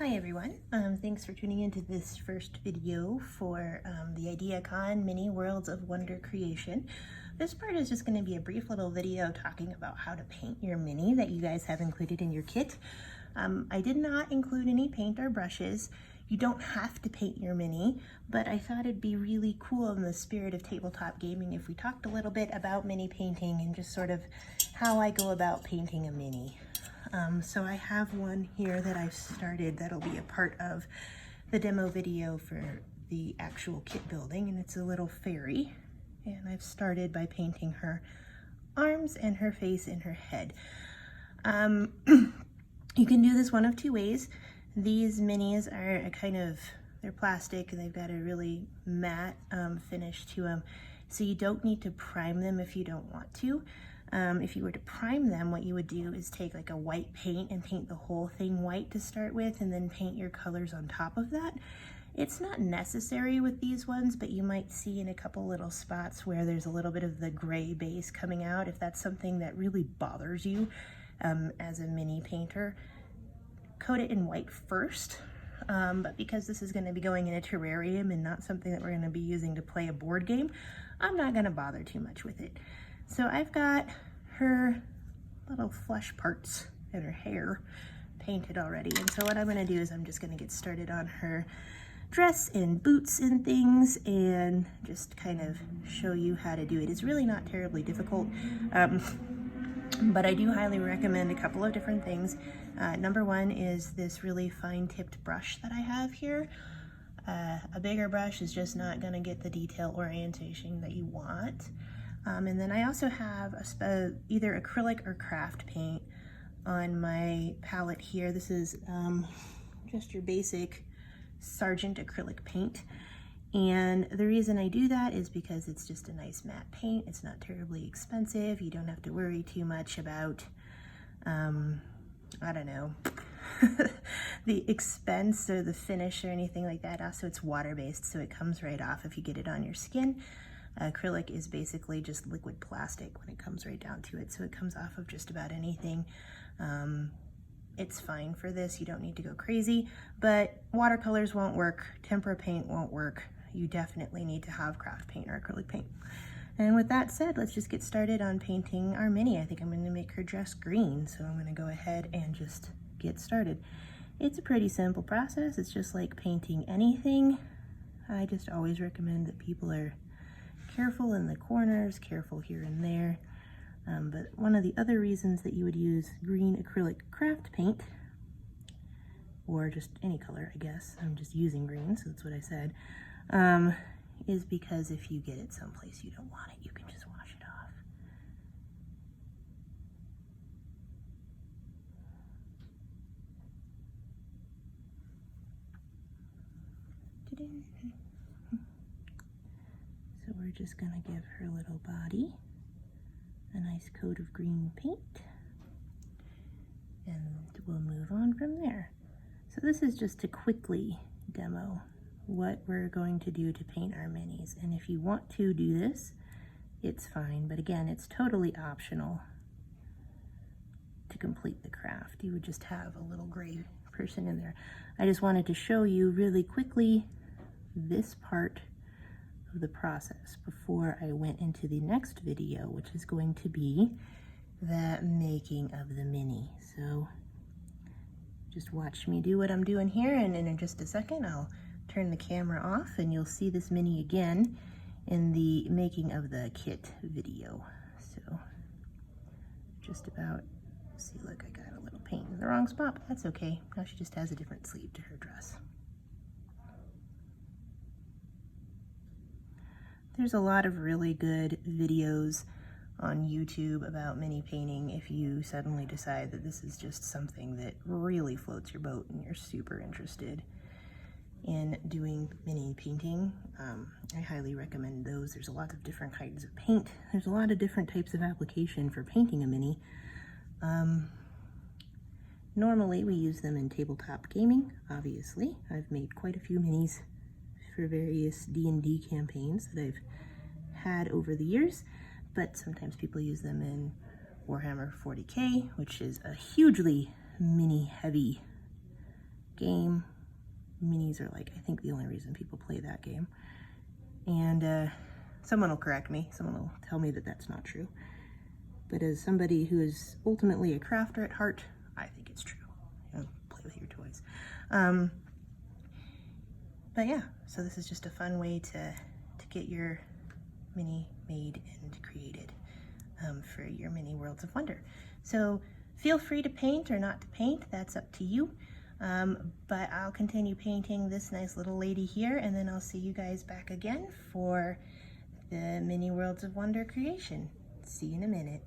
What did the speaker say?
Hi everyone, thanks for tuning into this first video for the IdeaCon Mini Worlds of Wonder creation. This part is just going to be a brief little video talking about how to paint your mini that you guys have included in your kit. I did not include any paint or brushes. You don't have to paint your mini, but I thought it'd be really cool in the spirit of tabletop gaming if we talked a little bit about mini painting and just sort of how I go about painting a mini. So I have one here that I've started that'll be a part of the demo video for the actual kit building, and it's a little fairy. And I've started by painting her arms and her face and her head. You can do this one of two ways. These minis are they're plastic and they've got a really matte finish to them. So you don't need to prime them if you don't want to. If you were to prime them, what you would do is take like a white paint and paint the whole thing white to start with, and then paint your colors on top of that. It's not necessary with these ones, but you might see in a couple little spots where there's a little bit of the gray base coming out. If that's something that really bothers you as a mini painter, coat it in white first. But because this is going to be going in a terrarium and not something that we're going to be using to play a board game, I'm not going to bother too much with it. So I've got her little flesh parts and her hair painted already. And so what I'm going to do is I'm just going to get started on her dress and boots and things and just kind of show you how to do it. It's really not terribly difficult, but I do highly recommend a couple of different things. Number one is this really fine tipped brush that I have here. A bigger brush is just not going to get the detail orientation that you want. And then I also have either acrylic or craft paint on my palette here. This is just your basic Sargent acrylic paint. And the reason I do that is because it's just a nice matte paint. It's not terribly expensive. You don't have to worry too much about, I don't know, the expense or the finish or anything like that. Also, it's water-based, so it comes right off if you get it on your skin. Acrylic is basically just liquid plastic when it comes right down to it, so it comes off of just about anything. It's fine for this, you don't need to go crazy, but watercolors won't work, tempera paint won't work. You definitely need to have craft paint or acrylic paint. And with that said, let's just get started on painting our mini. I think I'm going to make her dress green, so I'm going to go ahead and just get started. It's a pretty simple process. It's just like painting anything. I just always recommend that people are careful in the corners, careful here and there. But one of the other reasons that you would use green acrylic craft paint, or just any color, I guess, I'm just using green, so that's what I said, is because if you get it someplace you don't want it, you can just wash it off. So we're just gonna give her little body a nice coat of green paint, and we'll move on from there. So this is just to quickly demo what we're going to do to paint our minis. And if you want to do this, it's fine, but again, it's totally optional to complete the craft. You would just have a little gray person in there. I just wanted to show you really quickly this part of the process before I went into the next video, which is going to be the making of the mini. So just watch me do what I'm doing here, and in just a second I'll turn the camera off and you'll see this mini again in the making of the kit video. So just about, see, look, I got a little paint in the wrong spot, but that's okay. Now she just has a different sleeve to her dress. There's a lot of really good videos on YouTube about mini painting if you suddenly decide that this is just something that really floats your boat and you're super interested in doing mini painting. I highly recommend those. There's a lot of different kinds of paint. There's a lot of different types of application for painting a mini. Normally we use them in tabletop gaming, obviously. I've made quite a few minis for various D&D campaigns that I've had over the years, but sometimes people use them in Warhammer 40K, which is a hugely mini heavy game. Minis are like, I think, the only reason people play that game. And someone will correct me. Someone will tell me that that's not true. But as somebody who is ultimately a crafter at heart, I think it's true. You know, play with your toys. But yeah, so this is just a fun way to get your mini made and created for your mini worlds of wonder. So feel free to paint or not to paint, that's up to you. But I'll continue painting this nice little lady here, and then I'll see you guys back again for the mini worlds of wonder creation. See you in a minute.